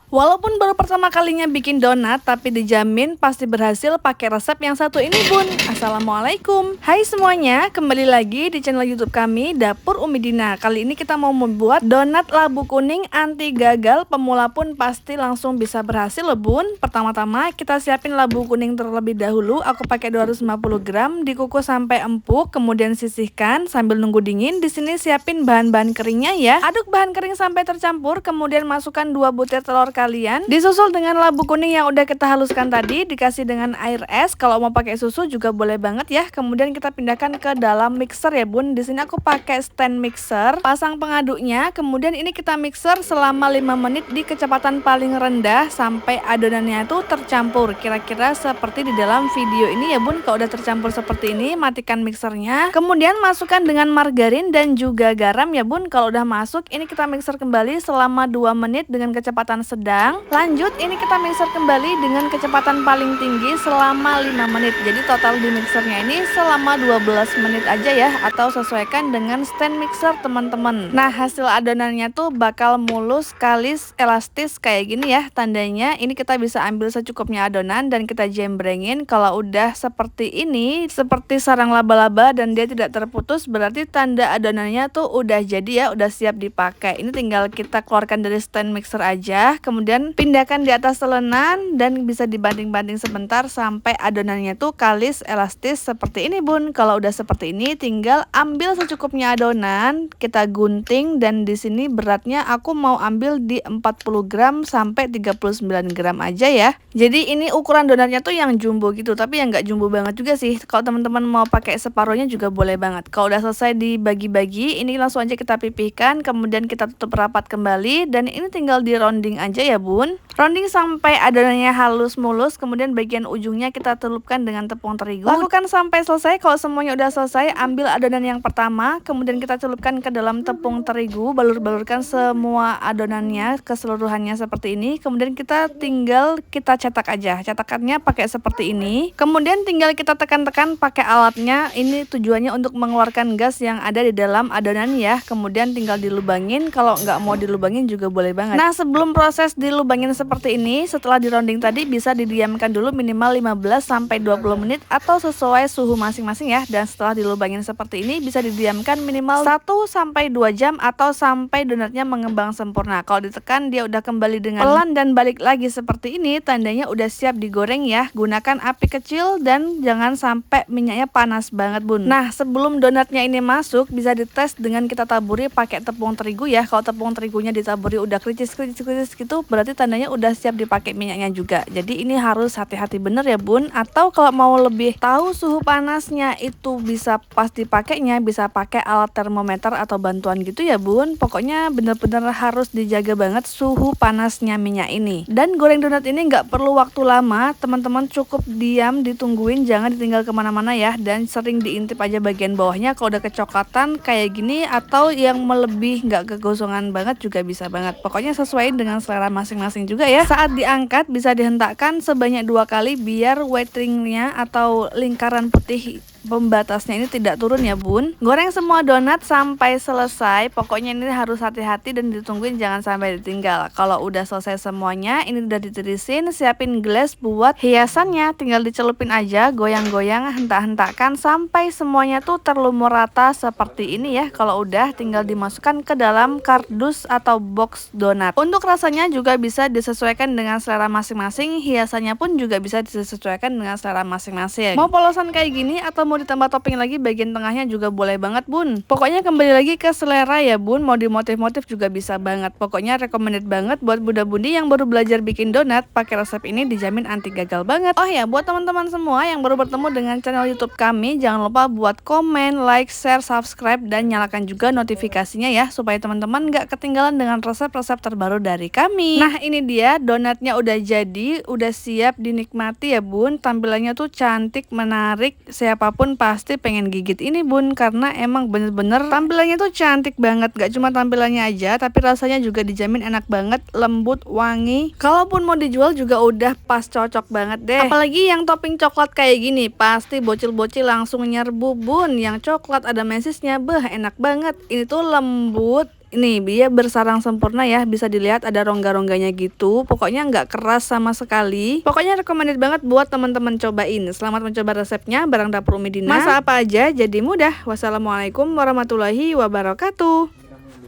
Walaupun baru pertama kalinya bikin donat, tapi dijamin pasti berhasil pakai resep yang satu ini, Bun. Assalamualaikum. Hai semuanya, kembali lagi di channel YouTube kami, Dapur Umi Dina. Kali ini kita mau membuat donat labu kuning anti gagal. Pemula pun pasti langsung bisa berhasil loh, Bun. Pertama-tama kita siapin labu kuning terlebih dahulu. Aku pakai 250 gram, dikukus sampai empuk, kemudian sisihkan sambil nunggu dingin. Di sini siapin bahan-bahan keringnya ya. Aduk bahan kering sampai tercampur, kemudian masukkan 2 butir telur kalian, disusul dengan labu kuning yang udah kita haluskan tadi, dikasih dengan air es. Kalau mau pakai susu juga boleh banget ya. Kemudian kita pindahkan ke dalam mixer ya, Bun. Di sini aku pakai stand mixer, pasang pengaduknya. Kemudian ini kita mixer selama 5 menit di kecepatan paling rendah sampai adonannya itu tercampur. Kira-kira seperti di dalam video ini ya, Bun. Kalau udah tercampur seperti ini, matikan mixernya. Kemudian masukkan dengan margarin dan juga garam ya, Bun. Kalau udah masuk, ini kita mixer kembali selama 2 menit dengan kecepatan sedang. Lanjut, ini kita mixer kembali dengan kecepatan paling tinggi selama 5 menit. Jadi total di mixernya ini selama 12 menit aja ya, atau sesuaikan dengan stand mixer teman-teman. Nah, hasil adonannya tuh bakal mulus, kalis, elastis kayak gini ya tandanya. Ini kita bisa ambil secukupnya adonan dan kita jembrengin. Kalau udah seperti ini, seperti sarang laba-laba dan dia tidak terputus, berarti tanda adonannya tuh udah jadi ya, udah siap dipakai. Ini tinggal kita keluarkan dari stand mixer aja. Kemudian pindahkan di atas telenan dan bisa dibanting-banting sebentar sampai adonannya tuh kalis, elastis seperti ini, Bun. Kalau udah seperti ini, tinggal ambil secukupnya adonan, kita gunting, dan di sini beratnya aku mau ambil di 40 gram sampai 39 gram aja ya. Jadi ini ukuran donatnya tuh yang jumbo gitu, tapi yang nggak jumbo banget juga sih. Kalau teman-teman mau pakai separuhnya juga boleh banget. Kalau udah selesai dibagi-bagi, ini langsung aja kita pipihkan, kemudian kita tutup rapat kembali, dan ini tinggal di rounding aja ya, Bun. Rounding sampai adonannya halus mulus, kemudian bagian ujungnya kita celupkan dengan tepung terigu. Lakukan sampai selesai. Kalau semuanya udah selesai, ambil adonan yang pertama, kemudian kita celupkan ke dalam tepung terigu, balur-balurkan semua adonannya keseluruhannya seperti ini. Kemudian kita tinggal kita cetak aja. Cetakannya pakai seperti ini. Kemudian tinggal kita tekan-tekan pakai alatnya. Ini tujuannya untuk mengeluarkan gas yang ada di dalam adonan ya. Kemudian tinggal dilubangin. Kalau nggak mau dilubangin juga boleh banget. Nah, sebelum proses dilubangin seperti ini, setelah di rounding tadi bisa didiamkan dulu minimal 15 sampai 20 menit atau sesuai suhu masing-masing ya. Dan setelah dilubangin seperti ini bisa didiamkan minimal 1 sampai 2 jam atau sampai donatnya mengembang sempurna. Kalau ditekan dia udah kembali dengan pelan dan balik lagi seperti ini, tandanya udah siap digoreng ya. Gunakan api kecil dan jangan sampai minyaknya panas banget, Bun. Nah, sebelum donatnya ini masuk, bisa dites dengan kita taburi pakai tepung terigu ya. Kalau tepung terigunya ditaburi udah kricis-kricis gitu, berarti tandanya udah siap dipakai minyaknya juga. Jadi ini harus hati-hati bener ya, Bun. Atau kalau mau lebih tahu suhu panasnya itu bisa pas dipakainya, bisa pakai alat termometer atau bantuan gitu ya, Bun. Pokoknya bener-bener harus dijaga banget suhu panasnya minyak ini. Dan goreng donat ini nggak perlu waktu lama, teman-teman cukup diam, ditungguin, jangan ditinggal kemana-mana ya. Dan sering diintip aja bagian bawahnya, kalau udah kecoklatan kayak gini atau yang melebih nggak kegosongan banget juga bisa banget. Pokoknya sesuaiin dengan selera masing-masing juga ya. Saat diangkat bisa dihentakkan sebanyak 2 kali biar white ringnya atau lingkaran putih pembatasnya ini tidak turun ya, Bun. Goreng semua donat sampai selesai. Pokoknya ini harus hati-hati dan ditungguin, jangan sampai ditinggal. Kalau udah selesai semuanya, ini udah ditirisin, siapin gelas buat hiasannya. Tinggal dicelupin aja, goyang-goyang, hentak-hentakkan sampai semuanya tuh terlumur rata seperti ini ya. Kalau udah tinggal dimasukkan ke dalam kardus atau box donat. Untuk rasanya juga bisa disesuaikan dengan selera masing-masing. Hiasannya pun juga bisa disesuaikan dengan selera masing-masing. Mau polosan kayak gini atau mau ditambah topping lagi bagian tengahnya juga boleh banget, Bun. Pokoknya kembali lagi ke selera ya, Bun. Mau dimotif-motif juga bisa banget. Pokoknya recommended banget buat bunda-budi yang baru belajar bikin donat. Pakai resep ini dijamin anti gagal banget. Oh ya, buat teman-teman semua yang baru bertemu dengan channel YouTube kami, jangan lupa buat komen, like, share, subscribe, dan nyalakan juga notifikasinya ya, supaya teman-teman gak ketinggalan dengan resep-resep terbaru dari kami. Nah, ini dia donatnya udah jadi, udah siap dinikmati ya, Bun. Tampilannya tuh cantik, menarik, siapapun pasti pengen gigit ini, Bun, karena emang bener-bener tampilannya tuh cantik banget. Gak cuma tampilannya aja, tapi rasanya juga dijamin enak banget, lembut, wangi. Kalaupun mau dijual juga udah pas cocok banget deh. Apalagi yang topping coklat kayak gini, pasti bocil-bocil langsung nyerbu, Bun. Yang coklat ada mesisnya, enak banget. Ini tuh lembut, Ini dia bersarang sempurna ya, bisa dilihat ada rongga-rongganya gitu. Pokoknya nggak keras sama sekali. Pokoknya recommended banget buat teman-teman cobain. Selamat mencoba resepnya bareng Dapur Umi Dina. Masa apa aja jadi mudah. Wassalamualaikum warahmatullahi wabarakatuh.